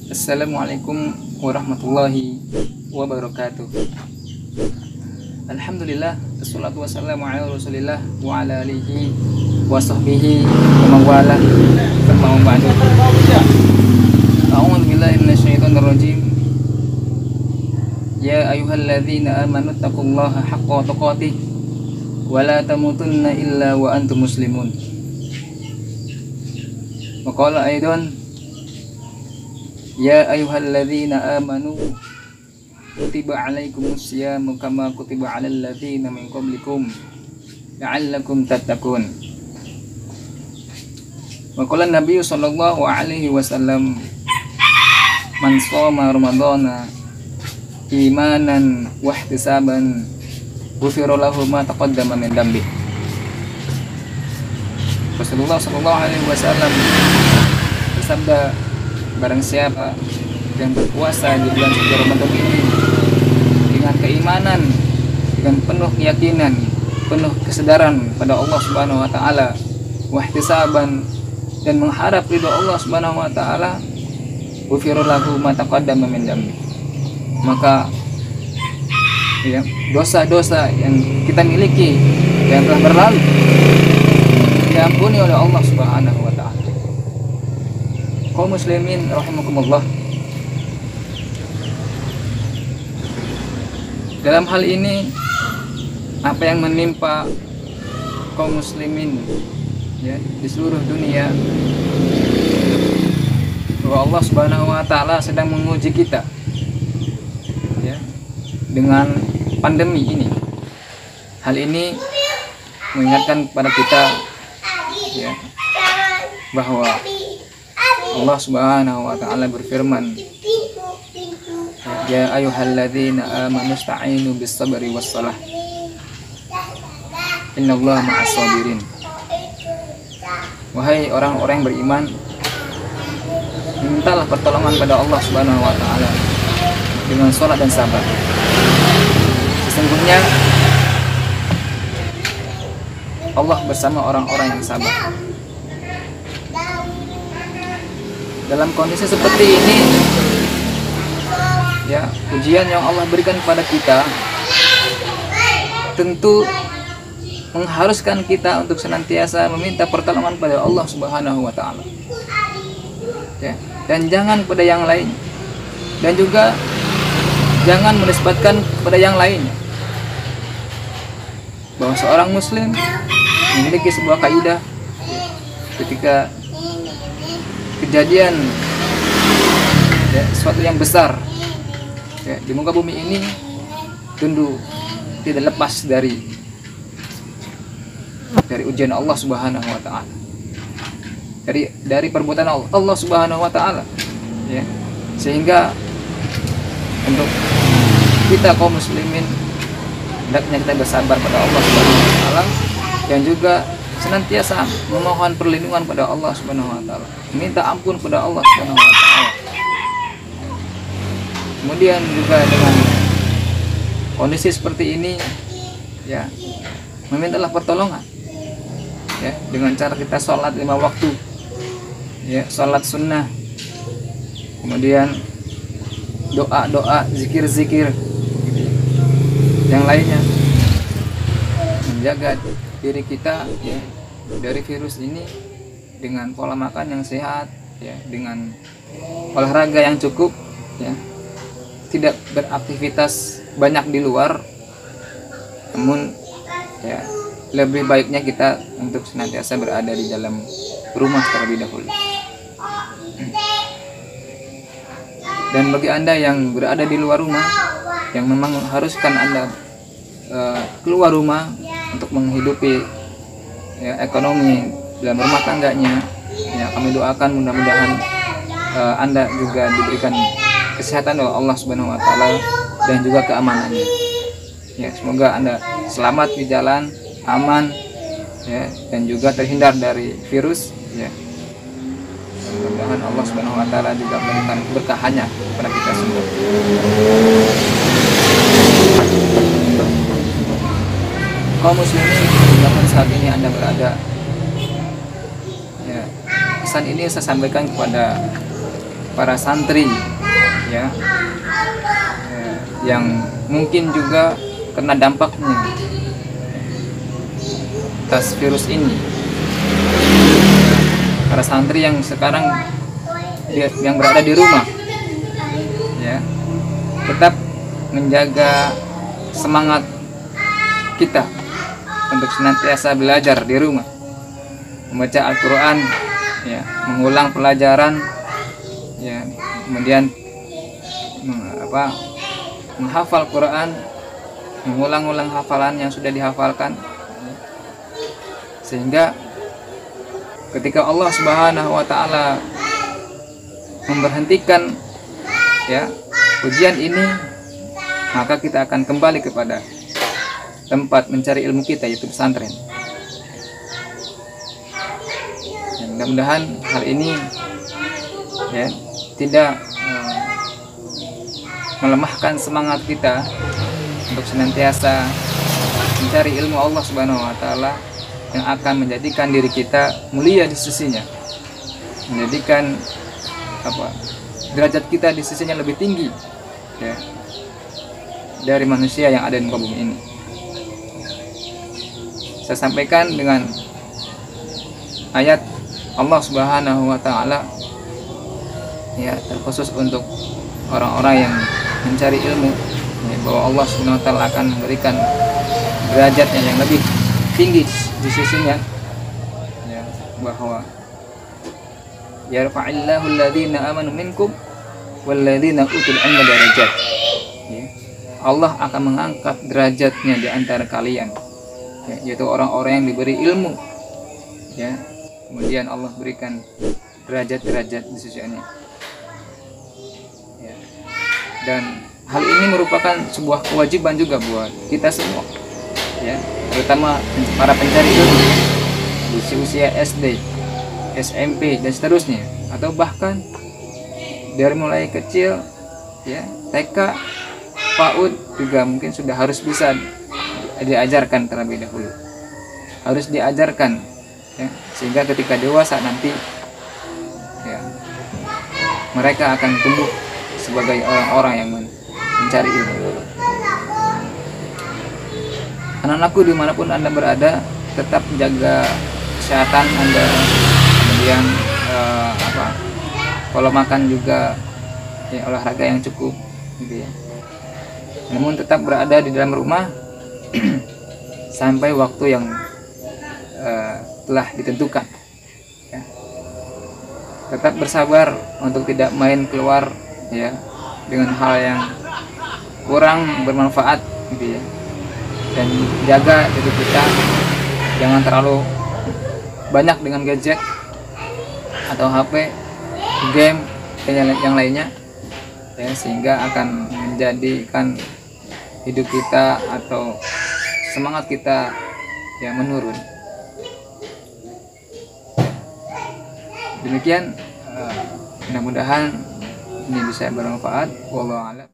Assalamualaikum warahmatullahi wabarakatuh. Alhamdulillah, wassalatu wassalamu ala rasulillah wa ala alihi wa sahbihi wa mawala. Amma ba'du. A'udzu billahi minasyaitonir rajim. Ya ayyuhalladzina amanu taqullaha haqqa tuqatih wa la tamutunna illa wa antum muslimun. Wa qala aidan Ya ayyuhalladzina amanu kutiba alaikumus syamu kama kutiba alal ladzina min qablikum la'allakum tattaqun. Wa qala Nabi sallallahu alaihi wasallam man shoma ramadhana imanan wa ihtisaban ghufira lahu ma taqaddama min dambi. Rasulullah sallallahu alaihi wasallam bersabda, barang siapa yang berpuasa di bulan suci Ramadan ini dengan keimanan, dengan penuh keyakinan, penuh kesadaran pada Allah Subhanahu wa taala, wahtisaban, dan mengharap ridha Allah Subhanahu wa taala, ghufira lahu ma taqaddama min dambi. Maka ya, dosa-dosa yang kita miliki yang telah berlalu diampuni oleh Allah Subhanahu wa taala. Kaum muslimin rahimakumullah. Dalam hal ini apa yang menimpa kaum muslimin ya di seluruh dunia, bahwa Allah Subhanahu wa taala sedang menguji kita ya dengan pandemi ini. Hal ini mengingatkan kepada kita ya bahwa Allah Subhanahu wa taala berfirman, Ya ayyuhalladzina amanu ista'inu bis-sabri was-salah. Innallaha ma'as sabirin. Wahai orang-orang yang beriman, mintalah pertolongan pada Allah Subhanahu wa taala dengan salat dan sabar. Sesungguhnya Allah bersama orang-orang yang sabar. Dalam kondisi seperti ini ya, ujian yang Allah berikan kepada kita tentu mengharuskan kita untuk senantiasa meminta pertolongan pada Allah Subhanahu wa taala ya, dan jangan pada yang lain, dan juga jangan menisbatkan kepada yang lainnya, bahwa seorang muslim memiliki sebuah kaidah ketika kejadian ya, sesuatu yang besar ya, di muka bumi ini tentu tidak lepas dari ujian Allah Subhanahu wa taala, dari perbuatan Allah Subhanahu wa taala ya, sehingga untuk kita kaum muslimin hendaknya kita bersabar pada Allah Subhanahu wa taala, dan juga senantiasa memohon perlindungan pada Allah Subhanahu wa taala, minta ampun pada Allah Subhanahu wa taala. Kemudian juga dengan kondisi seperti ini ya, memintalah pertolongan ya, dengan cara kita sholat 5 waktu ya, sholat sunnah, kemudian doa-doa, zikir-zikir yang lainnya, menjaga diri kita ya, dari virus ini dengan pola makan yang sehat ya, dengan olahraga yang cukup ya, tidak beraktivitas banyak di luar, namun ya lebih baiknya kita untuk senantiasa berada di dalam rumah terlebih dahulu. Dan bagi Anda yang berada di luar rumah, yang memang mengharuskan Anda keluar rumah untuk menghidupi ya, ekonomi dalam rumah tangganya ya, kami doakan mudah-mudahan Anda juga diberikan kesehatan oleh Allah Subhanahu wa taala dan juga keamanannya ya, semoga Anda selamat di jalan, aman ya, dan juga terhindar dari virus ya. Mudah-mudahan Allah Subhanahu wa taala juga memberikan keberkahannya kepada kita semua. Kaum muslimin dimanapun saat ini Anda berada ya, pesan ini saya sampaikan kepada para santri ya, yang mungkin juga kena dampaknya atas virus ini. Para santri yang sekarang yang berada di rumah ya, tetap menjaga semangat kita untuk senantiasa belajar di rumah, membaca Al-Quran ya, mengulang pelajaran ya, kemudian menghafal Quran, mengulang-ulang hafalan yang sudah dihafalkan, sehingga ketika Allah Subhanahu wa Ta'ala memberhentikan ya ujian ini, maka kita akan kembali kepada tempat mencari ilmu kita, yaitu pesantren. Ya, mudah-mudahan hal ini ya tidak melemahkan semangat kita untuk senantiasa mencari ilmu Allah Subhanahu wa Ta'ala yang akan menjadikan diri kita mulia di sisinya, menjadikan derajat kita di sisinya lebih tinggi ya, dari manusia yang ada di muka bumi ini. Saya sampaikan dengan ayat Allah Subhanahu wa Ta'ala ya, terkhusus untuk orang-orang yang mencari ilmu ya, bahwa Allah Subhanahu wa Ta'ala akan memberikan derajatnya yang lebih tinggi di sisinya ya, bahwa yarfa'illahu alladhina amanu minkum walladzina utul ilma darajat ya, Allah akan mengangkat derajatnya di antara kalian ya, yaitu orang-orang yang diberi ilmu ya, kemudian Allah berikan derajat-derajat di sisinya ya. Dan hal ini merupakan sebuah kewajiban juga buat kita semua ya, terutama para pencari ilmu di usia SD, SMP dan seterusnya, atau bahkan dari mulai kecil ya, TK, PAUD juga mungkin sudah harus bisa diajarkan terlebih dahulu, harus diajarkan ya, sehingga ketika dewasa nanti ya, mereka akan tumbuh sebagai orang-orang yang mencari ilmu. Anak-anakku dimanapun Anda berada, tetap jaga kesehatan Anda, kemudian kalau makan juga ya, olahraga yang cukup gitu ya. Namun tetap berada di dalam rumah sampai waktu yang telah ditentukan ya. Tetap bersabar untuk tidak main keluar ya dengan hal yang kurang bermanfaat gitu ya. Dan jaga diri kita, jangan terlalu banyak dengan gadget atau HP, game dan yang lainnya ya, sehingga akan menjadikan hidup kita atau semangat kita yang menurun. Demikian, mudah-mudahan ini bisa bermanfaat. Wallahu a'lam.